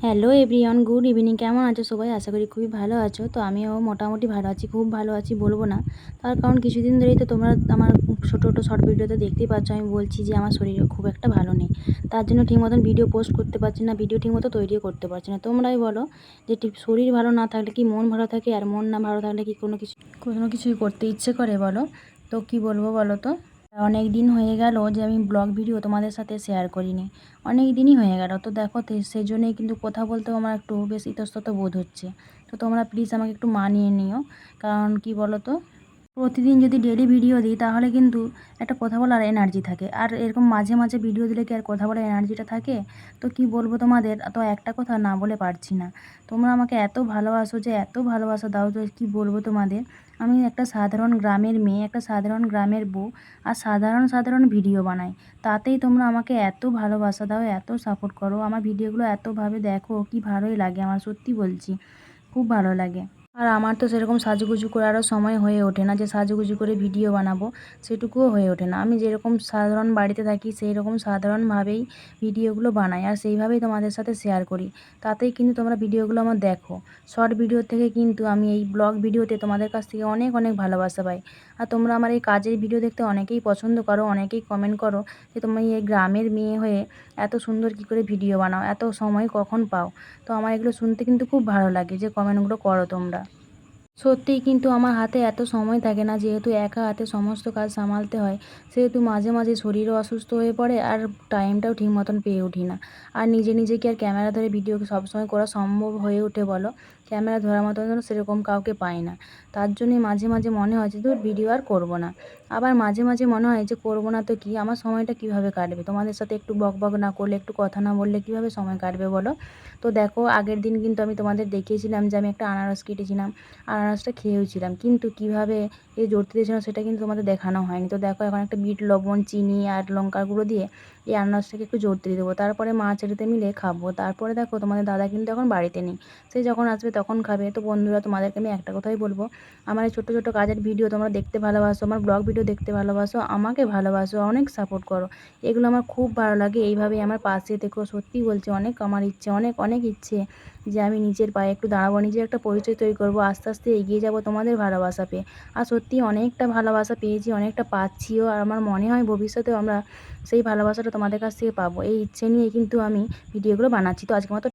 Hello everyone, good evening. কেমন আছো সবাই? আশা করি খুবই ভালো আছো। তো আমিও মোটামুটি ভালো আছি, খুব ভালো আছি বলবো না। তার কারণ কিছুদিন ধরেই তো তোমরা আমার ছোটো ছোটো শর্ট ভিডিওতে দেখতেই পাচ্ছ আমি বলছি যে আমার শরীর খুব একটা ভালো নেই। তার জন্য ঠিক মতন ভিডিও পোস্ট করতে পারছি না, ভিডিও ঠিক মতো তৈরিও করতে পারছি না। তোমরাই বলো যে ঠিক শরীর ভালো না থাকলে কি মন ভালো থাকে? আর মন না ভালো থাকলে কি কোনো কিছুই করতে ইচ্ছে করে বলো? তো কি বলবো বলো তো? অনেক দিন হয়ে গেল যে আমি ব্লগ ভিডিও তোমাদের সাথে শেয়ার করিনি। অনেক দিনই হয়ে গেল। তো দেখো সেই জন্যই কিন্তু কথা বলতেও আমার একটু বেশ ইতস্তত বোধ হচ্ছে। তো তোমরা প্লিজ আমাকে একটু মানিয়ে নিও। কারণ কি বলো তো, প্রতিদিন যদি ডেইলি ভিডিও দিই তাহলে কিন্তু একটা কথা বলার এনার্জি থাকে, আর এরকম মাঝে মাঝে ভিডিও দিলে কি আর কথা বলার এনার্জিটা থাকে? তো কি বলবো তোমাদের, তো একটা কথা না বলে পারছি না। তোমরা আমাকে এত ভালোবাসো, যে এত ভালোবাসা দাও, তো কি বলবো তোমাদের। আমি একটা সাধারণ গ্রামের মেয়ে, একটা সাধারণ গ্রামের বউ, আর সাধারণ সাধারণ ভিডিও বানাই। তাতেই তোমরা আমাকে এত ভালোবাসা দাও, এত সাপোর্ট করো, আমার ভিডিওগুলো এতভাবে দেখো, কি ভালোই লাগে আমার, সত্যি বলছি, খুব ভালো লাগে। আর আমার তো সেরকম সাজুগুজু করারও সময় হয়ে ওঠে না যে সাজুগুজু করে ভিডিও বানাবো, সেটুকুও হয়ে ওঠে না। আমি যেরকম সাধারণ বাড়িতে থাকি সেই রকম সাধারণভাবেই ভিডিওগুলো বানাই, আর সেইভাবেই তোমাদের সাথে শেয়ার করি। তাতেই কিন্তু তোমরা ভিডিওগুলো আমার দেখো। শর্ট ভিডিও থেকে কিন্তু আমি এই ব্লগ ভিডিওতে তোমাদের কাছ থেকে অনেক অনেক ভালোবাসা পাই। আর তোমরা আমার এই কাজের ভিডিও দেখতে অনেকেই পছন্দ করো, অনেকেই কমেন্ট করো যে তুমি এই গ্রামের মেয়ে হয়ে এত সুন্দর কী করে ভিডিও বানাও, এত সময় কখন পাও। তো আমার এগুলো শুনতে কিন্তু খুব ভালো লাগে যে কমেন্টগুলো করো তোমরা। সত্যিই কিন্তু আমার হাতে এত সময় থাকে না, যেহেতু একা হাতে সমস্ত কাজ সামালতে হয়, সেহেতু মাঝে মাঝে শরীরও অসুস্থ হয়ে পড়ে, আর টাইমটাও ঠিক মতন পেয়ে উঠি না। আর নিজে নিজে কি আর ক্যামেরা ধরে ভিডিও সবসময় করা সম্ভব হয়ে ওঠে বলো? ক্যামেরা ধরার মতন যেন সেরকম কাউকে পাই না। তার জন্যই মাঝে মাঝে মনে হয় যে ধুর ভিডিও আর করবো না। আবার মাঝে মাঝে মনে হয় যে করবো না তো কি, আমার সময়টা কিভাবে কাটবে? তোমাদের সাথে একটু বক বক না করলে, একটু কথা না বললে কীভাবে সময় কাটবে বলো? তো দেখো, আগের দিন কিন্তু আমি তোমাদের দেখিয়েছিলাম যে আমি একটা আনারস কেটেছিলাম, আনারসটা খেয়েওছিলাম, কিন্তু কিভাবে জড়তে দিয়েছিলাম সেটা কিন্তু তোমাদের দেখানো হয়নি। তো দেখো, এখন একটা বিট লবণ, চিনি আর লঙ্কার গুঁড়ো দিয়ে এই আনারসটাকে একটু জড়তে দিয়ে দেবো, তারপরে মা ছেলেতে মিলে খাবো। তারপরে দেখো, তোমাদের দাদা কিন্তু এখন বাড়িতে নেই, সে যখন আসবে তখন খাবে। তো বন্ধুরা, তোমাদেরকে আমি একটা কথাই বলবো, আমার এই ছোটো ছোটো কাজের ভিডিও তোমরা দেখতে ভালোবাসো, আমার ব্লগ ভিডিও দেখতে ভালোবাসো, আমাকে ভালোবাসো, অনেক সাপোর্ট করো, এগুলো আমার খুব ভালো লাগে। এইভাবেই আমার পাশে থেকো, সত্যি বলছি, অনেক আমার ইচ্ছে, অনেক অনেক ইচ্ছে যে আমি নিজের পায়ে একটু দাঁড়াবো, নিজের একটা পরিচয় তৈরি করবো, আস্তে আস্তে এগিয়ে যাব তোমাদের ভালোবাসা পেয়ে। আর সত্যি অনেকটা ভালোবাসা পেয়েছি, অনেকটা পাচ্ছিও, আর আমার মনে হয় ভবিষ্যতেও আমরা সেই ভালোবাসাটা তোমাদের কাছ থেকে পাবো। এই ইচ্ছে নিয়ে কিন্তু আমি ভিডিওগুলো বানাচ্ছি। তো আজকের মতো